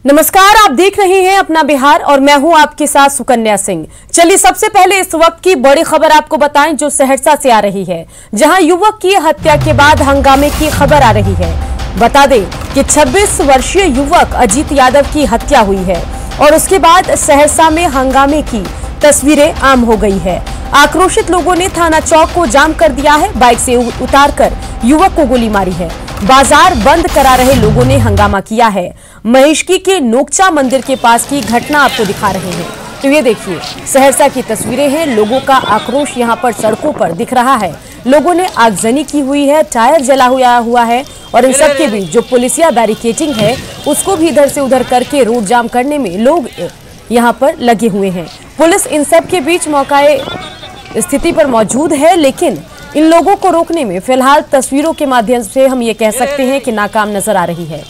नमस्कार, आप देख रहे हैं अपना बिहार और मैं हूं आपके साथ सुकन्या सिंह। चलिए सबसे पहले इस वक्त की बड़ी खबर आपको बताएं जो सहरसा से आ रही है, जहां युवक की हत्या के बाद हंगामे की खबर आ रही है। बता दें कि 26 वर्षीय युवक अजीत यादव की हत्या हुई है और उसके बाद सहरसा में हंगामे की तस्वीरें आम हो गई है। आक्रोशित लोगों ने थाना चौक को जाम कर दिया है, बाइक से उतारकर युवक को गोली मारी है। बाजार बंद करा रहे लोगों ने हंगामा किया है। महेशकी के नोकचा मंदिर के पास की घटना आपको दिखा रहे हैं। तो ये देखिए, सहरसा की तस्वीरें हैं। लोगों का आक्रोश यहाँ पर सड़कों पर दिख रहा है। लोगों ने आगजनी की हुई है, टायर जला हुआ है और इन सब के बीच जो पुलिसिया बैरिकेडिंग है उसको भी इधर से उधर करके रोड जाम करने में लोग यहाँ पर लगे हुए हैं। पुलिस इन सब के बीच मौकाए स्थिति पर मौजूद है, लेकिन इन लोगों को रोकने में फिलहाल तस्वीरों के माध्यम से हम ये कह सकते हैं कि नाकाम नजर आ रही है।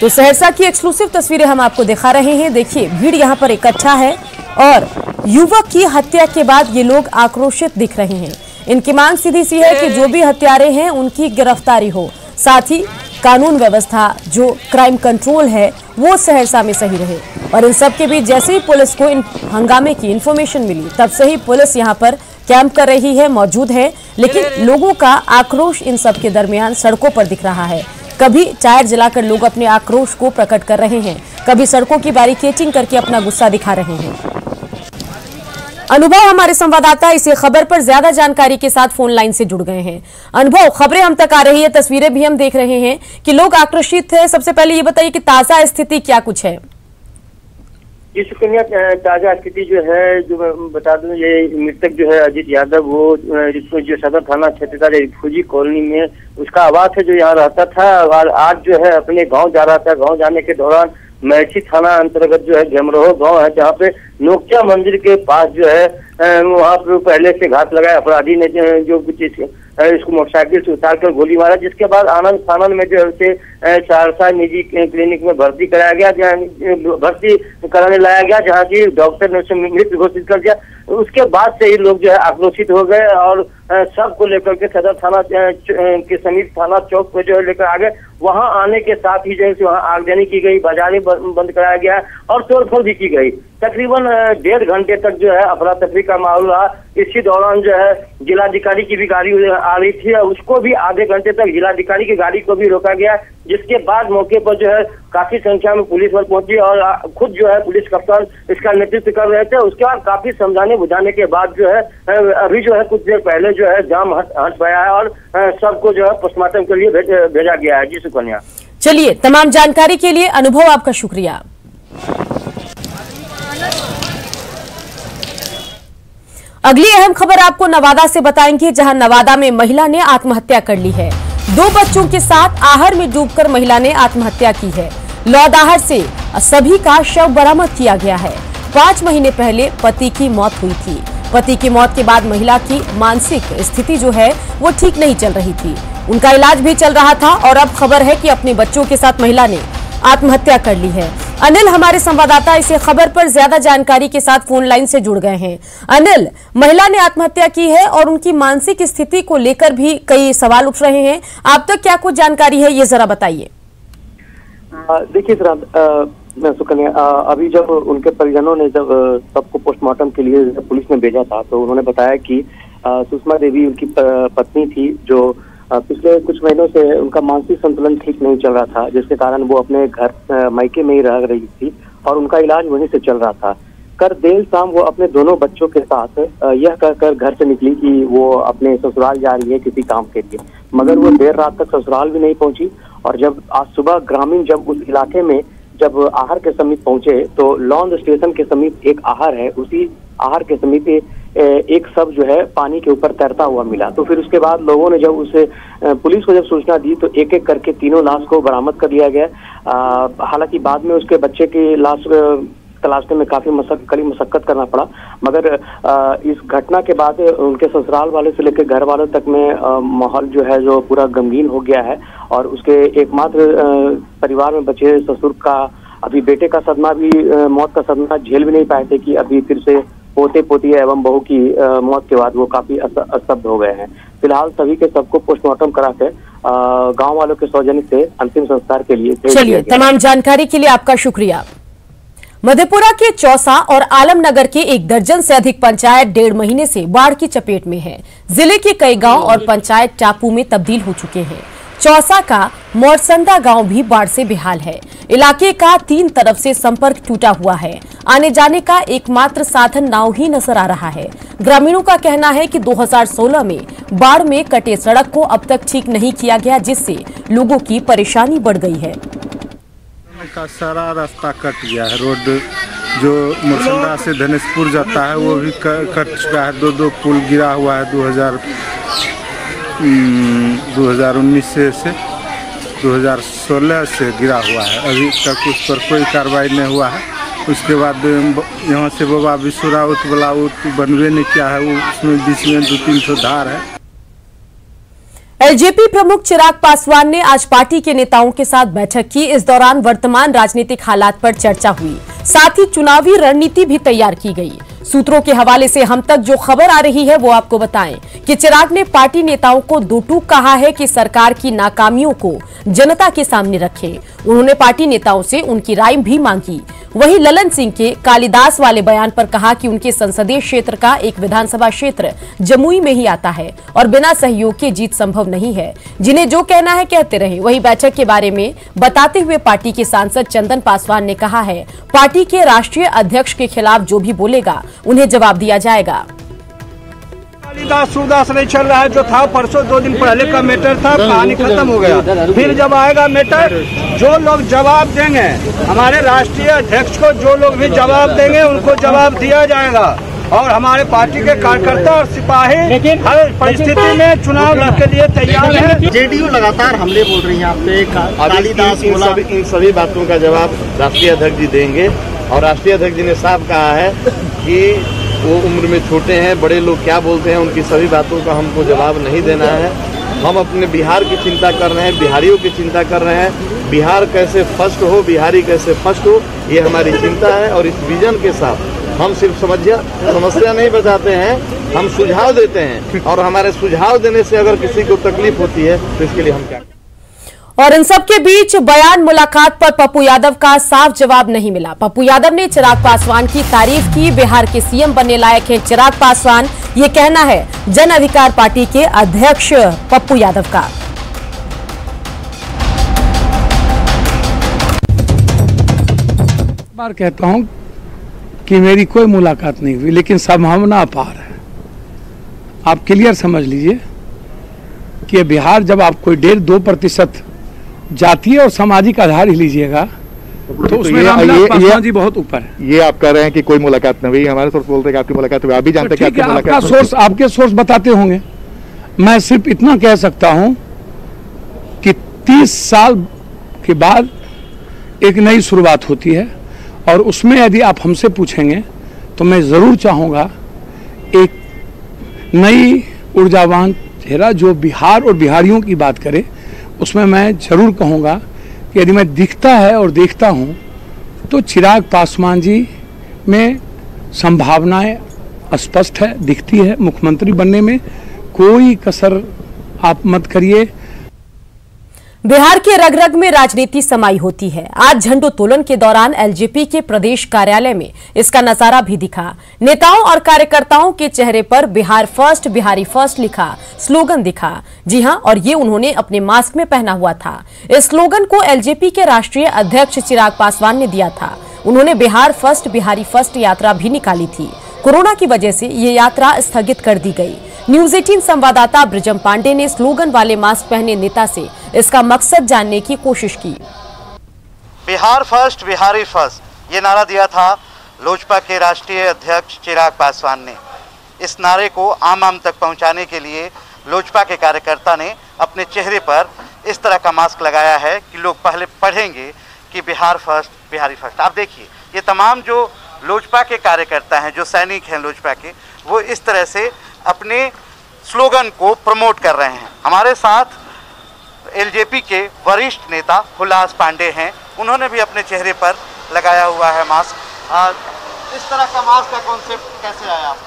तो सहरसा की एक्सक्लूसिव तस्वीरें हम आपको दिखा रहे हैं। देखिए, भीड़ यहाँ पर इकट्ठा है और युवक की हत्या के बाद ये लोग आक्रोशित दिख रहे हैं। इनकी मांग सीधी सी है कि जो भी हत्यारे हैं उनकी गिरफ्तारी हो, साथ ही कानून व्यवस्था जो क्राइम कंट्रोल है वो सहरसा में सही रहे। और इन सब के बीच जैसे ही पुलिस को इन हंगामे की इन्फॉर्मेशन मिली तब से ही पुलिस यहाँ पर कैंप कर रही है, मौजूद है। लेकिन लोगों का आक्रोश इन सब के दरमियान सड़कों पर दिख रहा है। कभी टायर जलाकर लोग अपने आक्रोश को प्रकट कर रहे हैं, कभी सड़कों की बैरिकेडिंग करके अपना गुस्सा दिखा रहे हैं। अनुभव हमारे संवाददाता इसी खबर पर ज्यादा जानकारी के साथ फोन लाइन से जुड़ गए हैं। अनुभव, खबरें हम तक आ रही है, तस्वीरें भी हम देख रहे हैं कि लोग आक्रोशित है। सबसे पहले ये बताइए कि ताजा स्थिति क्या कुछ है? जी सुकन्या, ताजा स्थिति जो है, जो मैं बता दूं, ये मृतक जो है अजीत यादव, वो जो सदर थाना क्षेत्र का रिफुजी कॉलोनी में उसका आवास है, जो यहाँ रहता था और आज जो है अपने गांव जा रहा था। गांव जाने के दौरान महर्षि थाना अंतर्गत जो है जमरोह गांव है, जहाँ पे नोकचा मंदिर के पास जो है वहाँ पर पहले से घात लगाया अपराधी ने, जो कुछ इसको मोटरसाइकिल से उतारकर गोली मारा, जिसके बाद आनंद फानंद में जो है उसे सहरसा निजी क्लिनिक में भर्ती कराया गया, भर्ती कराने लाया गया, जहाँ की डॉक्टर ने उसे मृत घोषित कर दिया। उसके बाद से ही लोग जो है आक्रोशित हो गए और सबको लेकर के सदर थाना के समीप थाना चौक पे जो है लेकर आ गए। वहां आने के साथ ही जो है वहाँ आगजनी की गई, बाजारें बंद कराया गया और तोड़फोड़ भी की गई। तकरीबन 1.5 घंटे तक जो है अफरा तफरी का माहौल रहा। इसी दौरान जो है जिलाधिकारी की भी गाड़ी आ रही थी, उसको भी आधे घंटे तक जिलाधिकारी की गाड़ी को भी रोका गया, जिसके बाद मौके पर जो है काफी संख्या में पुलिस बल पहुंची और खुद जो है पुलिस कप्तान इसका नेतृत्व कर रहे थे। उसके बाद काफी समझाने बुझाने के बाद जो है अभी जो है कुछ देर पहले जो है जाम हट पाया है और सबको जो है पोस्टमार्टम के लिए भेजा गया है। जी सुकन्या। चलिए, तमाम जानकारी के लिए अनुभव आपका शुक्रिया। अगली अहम खबर आपको नवादा से बताएंगे, जहां नवादा में महिला ने आत्महत्या कर ली है। 2 बच्चों के साथ आहर में डूबकर महिला ने आत्महत्या की है। लौदाहर से सभी का शव बरामद किया गया है। 5 महीने पहले पति की मौत हुई थी। पति की मौत के बाद महिला की मानसिक स्थिति जो है वो ठीक नहीं चल रही थी। उनका इलाज भी चल रहा था और अब खबर है कि अपने बच्चों के साथ महिला ने आत्महत्या कर ली है। अनिल हमारे संवाददाता इस खबर पर ज्यादा जानकारी के साथ फोन लाइन से जुड़ गए हैं। अनिल, महिला ने आत्महत्या की है और उनकी मानसिक स्थिति को लेकर भी कई सवाल उठ रहे हैं। आप तक क्या कुछ जानकारी है, ये जरा बताइए। देखिए सुकन्या, अभी जब उनके परिजनों ने जब सबको पोस्टमार्टम के लिए पुलिस ने भेजा था, तो उन्होंने बताया कि सुषमा देवी उनकी पत्नी थी, जो पिछले कुछ महीनों से उनका मानसिक संतुलन ठीक नहीं चल रहा था, जिसके कारण वो अपने घर मायके में ही रह रही थी और उनका इलाज वहीं से चल रहा था। कर देर शाम वो अपने दोनों बच्चों के साथ यह कहकर घर से निकली कि वो अपने ससुराल जा रही है किसी काम के लिए, मगर वो देर रात तक ससुराल भी नहीं पहुंची। और जब आज सुबह ग्रामीण जब उस इलाके में जब आहर के समीप पहुंचे, तो लौंद स्टेशन के समीप एक आहर है, उसी आहर के समीप एक शव जो है पानी के ऊपर तैरता हुआ मिला। तो फिर उसके बाद लोगों ने जब उसे पुलिस को जब सूचना दी, तो एक एक करके तीनों लाश को बरामद कर लिया गया। हालांकि बाद में उसके बच्चे की लाश तलाशने में काफी कड़ी मशक्कत करना पड़ा, मगर इस घटना के बाद उनके ससुराल वाले से लेकर घर वालों तक में माहौल जो है जो पूरा गमगीन हो गया है। और उसके एकमात्र परिवार में बचे ससुर का अभी बेटे का सदमा भी, मौत का सदमा झेल भी नहीं पाए थे कि अभी फिर से पोते पोती एवं बहू की मौत के बाद वो काफी अस्तब्ध हो गए हैं। फिलहाल सभी के सबको पोस्टमार्टम करा के गांव वालों के सौजन्य से अंतिम संस्कार के लिए चलिए, तमाम जानकारी के लिए आपका शुक्रिया। मधेपुरा के चौसा और आलमनगर के 1 दर्जन से अधिक पंचायत 1.5 महीने से बाढ़ की चपेट में है। जिले के कई गांव और पंचायत टापू में तब्दील हो चुके हैं। चौसा का मोरसंदा गांव भी बाढ़ से बेहाल है। इलाके का 3 तरफ से संपर्क टूटा हुआ है। आने जाने का एकमात्र साधन नाव ही नजर आ रहा है। ग्रामीणों का कहना है कि 2016 में बाढ़ में कटे सड़क को अब तक ठीक नहीं किया गया, जिससे लोगों की परेशानी बढ़ गई है। का सारा रास्ता कट गया है। रोड जो मोरसंदा से धनेशपुर जाता है वो भी कट चुका है। 2 पुल गिरा हुआ है 2019 से 2016 से गिरा हुआ है। अभी तक उस पर कोई कार्रवाई नहीं हुआ है। उसके बाद यहाँ से बाबा विश्वराउत वाला बनवे ने किया है, वो उसमें बीच में 2-3 धार है। एलजेपी प्रमुख चिराग पासवान ने आज पार्टी के नेताओं के साथ बैठक की। इस दौरान वर्तमान राजनीतिक हालात पर चर्चा हुई, साथ ही चुनावी रणनीति भी तैयार की गई। सूत्रों के हवाले से हम तक जो खबर आ रही है वो आपको बताएं कि चिराग ने पार्टी नेताओं को 2 टूक कहा है कि सरकार की नाकामियों को जनता के सामने रखें। उन्होंने पार्टी नेताओं से उनकी राय भी मांगी। वहीं ललन सिंह के कालिदास वाले बयान पर कहा कि उनके संसदीय क्षेत्र का एक विधानसभा क्षेत्र जमुई में ही आता है और बिना सहयोग के जीत संभव नहीं है। जिन्हें जो कहना है कहते रहे। वहीं बैठक के बारे में बताते हुए पार्टी के सांसद चंदन पासवान ने कहा है, पार्टी के राष्ट्रीय अध्यक्ष के खिलाफ जो भी बोलेगा उन्हें जवाब दिया जाएगा। कालिदास सूरदास नहीं चल रहा है, जो था परसों 2 दिन पहले का मैटर था, कहानी खत्म हो गया। फिर जब आएगा मैटर, जो लोग जवाब देंगे, हमारे राष्ट्रीय अध्यक्ष को जो लोग भी जवाब देंगे उनको जवाब दिया जाएगा। और हमारे पार्टी के कार्यकर्ता और सिपाही हर परिस्थिति में चुनाव के लिए तैयार है। जेडीयू लगातार हमले बोल रही है आप पे, कालिदास बोला। इन सभी बातों का जवाब राष्ट्रीय अध्यक्ष जी देंगे और राष्ट्रीय अध्यक्ष जी ने साफ कहा है कि वो उम्र में छोटे हैं, बड़े लोग क्या बोलते हैं उनकी सभी बातों का हमको जवाब नहीं देना है। हम अपने बिहार की चिंता कर रहे हैं, बिहारियों की चिंता कर रहे हैं। बिहार कैसे फर्स्ट हो, बिहारी कैसे फर्स्ट हो, ये हमारी चिंता है। और इस विजन के साथ हम सिर्फ समस्या नहीं बताते हैं, हम सुझाव देते हैं। और हमारे सुझाव देने से अगर किसी को तकलीफ होती है तो इसके लिए हम क्या। और इन सबके बीच बयान मुलाकात पर पप्पू यादव का साफ जवाब नहीं मिला। पप्पू यादव ने चिराग पासवान की तारीफ की। बिहार के सीएम बनने लायक हैं चिराग पासवान, ये कहना है जन अधिकार पार्टी के अध्यक्ष पप्पू यादव का। बार कहता हूं कि मेरी कोई मुलाकात नहीं हुई, लेकिन संभावना अपार है। आप क्लियर समझ लीजिए कि बिहार जब आप कोई 1.5-2% जातीय और सामाजिक आधार ही लीजिएगा तो उसमें पासवान जी बहुत ऊपर है। ये आप कह रहे हैं कि कोई मुलाकात नहीं हुई, हमारे सोर्स बोलते हैं कि आपकी मुलाकात हुई। आप भी जानते हैं कि आपकी मुलाकात आपका सोर्स, आपके सोर्स बताते होंगे। मैं सिर्फ इतना कह सकता हूं कि 30 साल के बाद एक नई शुरुआत होती है और उसमें यदि आप हमसे पूछेंगे तो मैं जरूर चाहूंगा एक नई ऊर्जावान चेहरा जो बिहार और बिहारियों की बात करे। उसमें मैं जरूर कहूँगा कि यदि मैं दिखता है और देखता हूँ तो चिराग पासवान जी में संभावनाएं स्पष्ट है, दिखती है। मुख्यमंत्री बनने में कोई कसर आप मत करिए। बिहार के रग रग में राजनीति समाई होती है। आज झंडोत्तोलन के दौरान एलजेपी के प्रदेश कार्यालय में इसका नजारा भी दिखा। नेताओं और कार्यकर्ताओं के चेहरे पर बिहार फर्स्ट, बिहारी फर्स्ट लिखा स्लोगन दिखा। जी हां, और ये उन्होंने अपने मास्क में पहना हुआ था। इस स्लोगन को एलजेपी के राष्ट्रीय अध्यक्ष चिराग पासवान ने दिया था। उन्होंने बिहार फर्स्ट, बिहारी फर्स्ट यात्रा भी निकाली थी। कोरोना की वजह से ये यात्रा स्थगित कर दी गई। न्यूज 18 संवाददाता ब्रिजम पांडे ने स्लोगन वाले मास्क पहने नेता से इसका मकसद जानने की कोशिश की। बिहार फर्स्ट, बिहारी फर्स्ट, ये नारा दिया था लोजपा के राष्ट्रीय अध्यक्ष चिराग पासवान ने। इस नारे को आम तक पहुंचाने के लिए लोजपा के कार्यकर्ता ने अपने चेहरे पर इस तरह का मास्क लगाया है कि लोग पहले पढ़ेंगे कि बिहार फर्स्ट, बिहारी फर्स्ट। आप देखिए, ये तमाम जो लोजपा के कार्यकर्ता हैं, जो सैनिक हैं लोजपा के, वो इस तरह से अपने स्लोगन को प्रमोट कर रहे हैं। हमारे साथ एलजेपी के वरिष्ठ नेता हुलास पांडे हैं, उन्होंने भी अपने चेहरे पर लगाया हुआ है मास्क। इस तरह का मास्क का कॉन्सेप्ट कैसे आया आपको?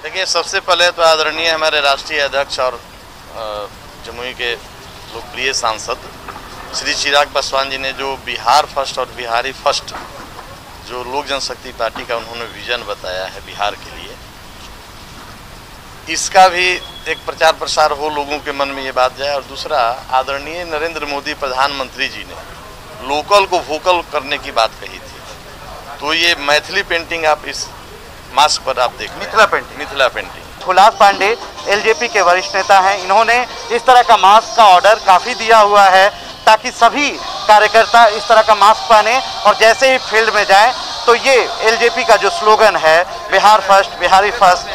देखिए, सबसे पहले तो आदरणीय हमारे राष्ट्रीय अध्यक्ष और जमुई के लोकप्रिय सांसद श्री चिराग पासवान जी ने जो बिहार फर्स्ट और बिहारी फर्स्ट जो लोक जनशक्ति पार्टी का उन्होंने विजन बताया है बिहार के लिए, इसका भी एक प्रचार प्रसार हो, लोगों के मन में ये बात जाए। और दूसरा, आदरणीय नरेंद्र मोदी प्रधानमंत्री जी ने लोकल को वोकल करने की बात कही थी, तो ये मैथिली पेंटिंग आप इस मास्क पर आप देख, मिथिला पेंटिंग। हुलास पांडे एलजेपी के वरिष्ठ नेता हैं, इन्होंने इस तरह का मास्क का ऑर्डर काफ़ी दिया हुआ है ताकि सभी कार्यकर्ता इस तरह का मास्क पहने और जैसे ही फील्ड में जाएं तो ये एलजेपी का जो स्लोगन है बिहार फर्स्ट बिहारी फर्स्ट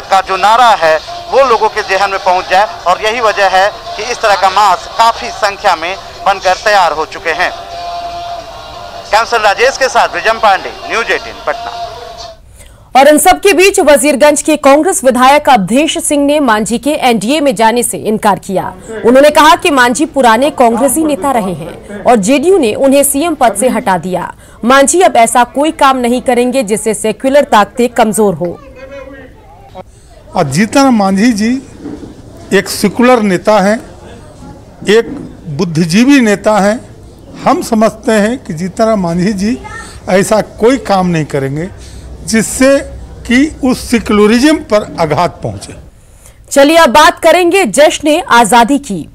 का जो नारा है वो लोगों के ज़हन में पहुंच जाए। और यही वजह है कि इस तरह का मास्क काफ़ी संख्या में बनकर तैयार हो चुके हैं। कैंसल राजेश के साथ विजय पांडे, न्यूज 18 पटना। और इन सब के बीच वजीरगंज के कांग्रेस विधायक अवधेश सिंह ने मांझी के एनडीए में जाने से इनकार किया। उन्होंने कहा कि मांझी पुराने कांग्रेसी नेता रहे हैं और जेडीयू ने उन्हें सीएम पद से हटा दिया। मांझी अब ऐसा कोई काम नहीं करेंगे जिससे सेक्युलर ताकतें कमजोर हो। जीतन मांझी जी एक सेकुलर नेता हैं, एक बुद्धिजीवी नेता हैं। हम समझते हैं कि जीतन मांझी जी ऐसा कोई काम नहीं करेंगे जिससे कि उस सेकुलरिज्म पर आघात पहुंचे। चलिए अब बात करेंगे जश्न आजादी की।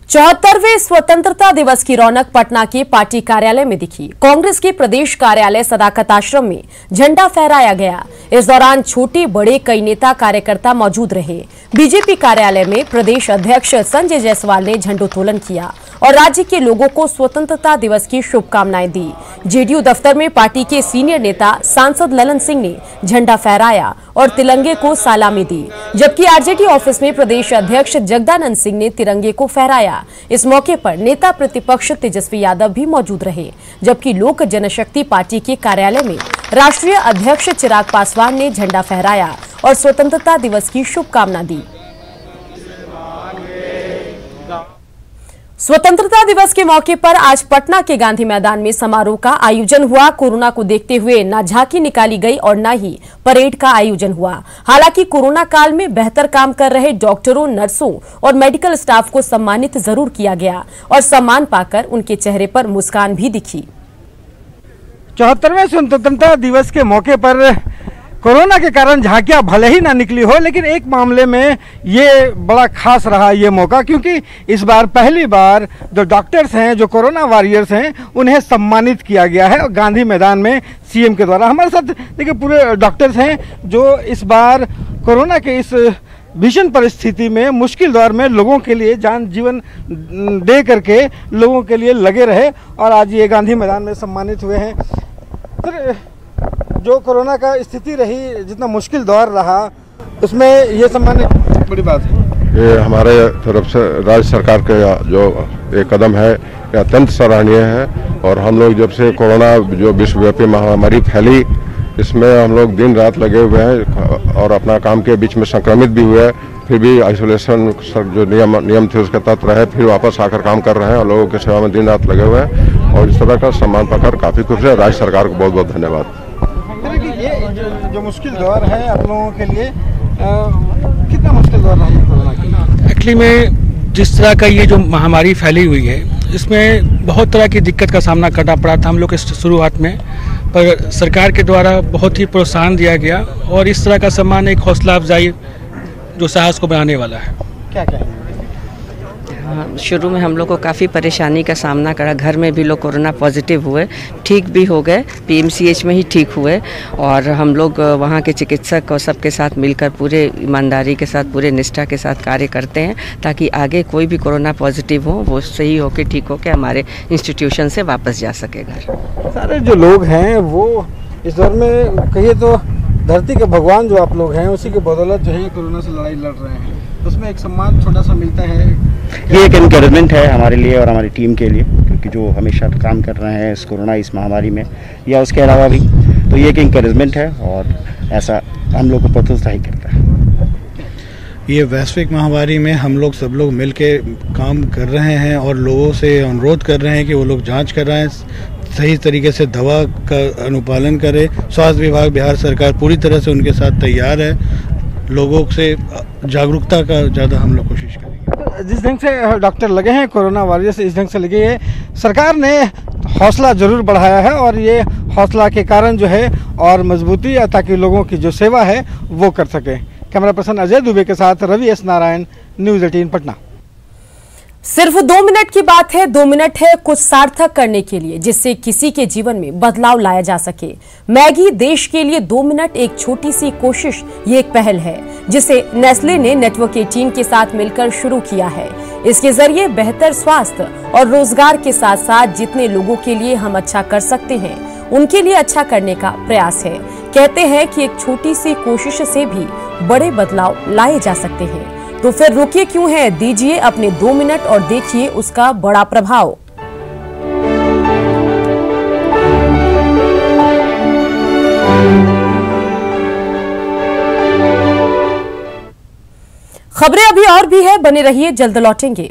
74वें स्वतंत्रता दिवस की रौनक पटना के पार्टी कार्यालय में दिखी। कांग्रेस के प्रदेश कार्यालय सदाकत आश्रम में झंडा फहराया गया। इस दौरान छोटे बड़े कई नेता कार्यकर्ता मौजूद रहे। बीजेपी कार्यालय में प्रदेश अध्यक्ष संजय जायसवाल ने झंडोत्तोलन किया और राज्य के लोगों को स्वतंत्रता दिवस की शुभकामनाएं दी। जेडीयू दफ्तर में पार्टी के सीनियर नेता सांसद ललन सिंह ने झंडा फहराया और तिरंगे को सलामी दी, जबकि आरजेडी ऑफिस में प्रदेश अध्यक्ष जगदानंद सिंह ने तिरंगे को फहराया। इस मौके पर नेता प्रतिपक्ष तेजस्वी यादव भी मौजूद रहे, जबकि लोक जनशक्ति पार्टी के कार्यालय में राष्ट्रीय अध्यक्ष चिराग पासवान ने झंडा फहराया और स्वतंत्रता दिवस की शुभकामना दी। स्वतंत्रता दिवस के मौके पर आज पटना के गांधी मैदान में समारोह का आयोजन हुआ। कोरोना को देखते हुए न झांकी निकाली गई और न ही परेड का आयोजन हुआ। हालांकि कोरोना काल में बेहतर काम कर रहे डॉक्टरों, नर्सों और मेडिकल स्टाफ को सम्मानित जरूर किया गया और सम्मान पाकर उनके चेहरे पर मुस्कान भी दिखी। 74वें स्वतंत्रता दिवस के मौके पर कोरोना के कारण झांकियां भले ही ना निकली हो, लेकिन एक मामले में ये बड़ा खास रहा ये मौका, क्योंकि इस बार पहली बार जो डॉक्टर्स हैं, जो कोरोना वॉरियर्स हैं, उन्हें सम्मानित किया गया है गांधी मैदान में सीएम के द्वारा। हमारे साथ देखिए पूरे डॉक्टर्स हैं जो इस बार कोरोना के इस भीषण परिस्थिति में, मुश्किल दौर में लोगों के लिए जान जीवन दे करके लोगों के लिए लगे रहे और आज ये गांधी मैदान में सम्मानित हुए हैं। फिर जो कोरोना का स्थिति रही, जितना मुश्किल दौर रहा, उसमें ये सम्मान बड़ी बात है। ये हमारे तरफ से राज्य सरकार के जो एक कदम है ये अत्यंत सराहनीय है। और हम लोग जब से कोरोना जो विश्वव्यापी महामारी फैली, इसमें हम लोग दिन रात लगे हुए हैं और अपना काम के बीच में संक्रमित भी हुए, फिर भी आइसोलेशन जो नियम थे उसके तहत रहे, फिर वापस आकर काम कर रहे हैं और लोगों की सेवा में दिन रात लगे हुए हैं और इस तरह का सम्मान पाकर काफ़ी खुश है। राज्य सरकार को बहुत बहुत धन्यवाद। ये जो मुश्किल दौर है आप लोगों के लिए, कितना मुश्किल दौर रहा है कोरोना की? एक्चुअली में जिस तरह का ये जो महामारी फैली हुई है, इसमें बहुत तरह की दिक्कत का सामना करना पड़ा था हम लोग के शुरुआत में, पर सरकार के द्वारा बहुत ही प्रोत्साहन दिया गया और इस तरह का सम्मान एक हौसला अफजाई जो साहस को बढ़ाने वाला है। क्या क्या शुरू में हम लोग को काफ़ी परेशानी का सामना करा। घर में भी लोग कोरोना पॉजिटिव हुए, ठीक भी हो गए, पीएमसीएच में ही ठीक हुए और हम लोग वहाँ के चिकित्सक और सबके साथ मिलकर पूरे ईमानदारी के साथ, पूरे निष्ठा के साथ कार्य करते हैं ताकि आगे कोई भी कोरोना पॉजिटिव हो वो सही होकर ठीक होकर हमारे इंस्टीट्यूशन से वापस जा सके घर। सारे जो लोग हैं वो इस दौर में कहिए तो धरती के भगवान जो आप लोग हैं, उसी के बदौलत जो है कोरोना से लड़ाई लड़ रहे हैं, उसमें एक सम्मान छोटा सा मिलता है। ये एक एनकरेजमेंट है हमारे लिए और हमारी टीम के लिए, क्योंकि जो हमेशा काम कर रहे हैं इस कोरोना इस महामारी में या उसके अलावा भी, तो ये एक एनकरेजमेंट है और ऐसा हम लोग को प्रोत्साहित करता है। ये वैश्विक महामारी में हम लोग सब लोग मिल के काम कर रहे हैं और लोगों से अनुरोध कर रहे हैं कि वो लोग जांच कर रहे हैं, सही तरीके से दवा का अनुपालन करे। स्वास्थ्य विभाग, बिहार सरकार पूरी तरह से उनके साथ तैयार है। लोगों से जागरूकता का ज़्यादा हम लोग कोशिश करेंगे। जिस ढंग से डॉक्टर लगे हैं कोरोना वॉरियर्स, इस ढंग से लगे हैं, सरकार ने हौसला ज़रूर बढ़ाया है और ये हौसला के कारण जो है और मजबूती है ताकि लोगों की जो सेवा है वो कर सके। कैमरा पर्सन अजय दुबे के साथ रवि एस नारायण, न्यूज़ 18 पटना। सिर्फ 2 मिनट की बात है, 2 मिनट है कुछ सार्थक करने के लिए जिससे किसी के जीवन में बदलाव लाया जा सके। मैगी देश के लिए 2 मिनट एक छोटी सी कोशिश, ये एक पहल है जिसे नेस्ले ने नेटवर्क 18 के साथ मिलकर शुरू किया है। इसके जरिए बेहतर स्वास्थ्य और रोजगार के साथ साथ जितने लोगों के लिए हम अच्छा कर सकते हैं उनके लिए अच्छा करने का प्रयास है। कहते हैं कि एक छोटी सी कोशिश से भी बड़े बदलाव लाए जा सकते हैं। तो फिर रुकिए क्यों है, दीजिए अपने 2 मिनट और देखिए उसका बड़ा प्रभाव। खबरें अभी और भी है, बने रहिए, जल्द लौटेंगे।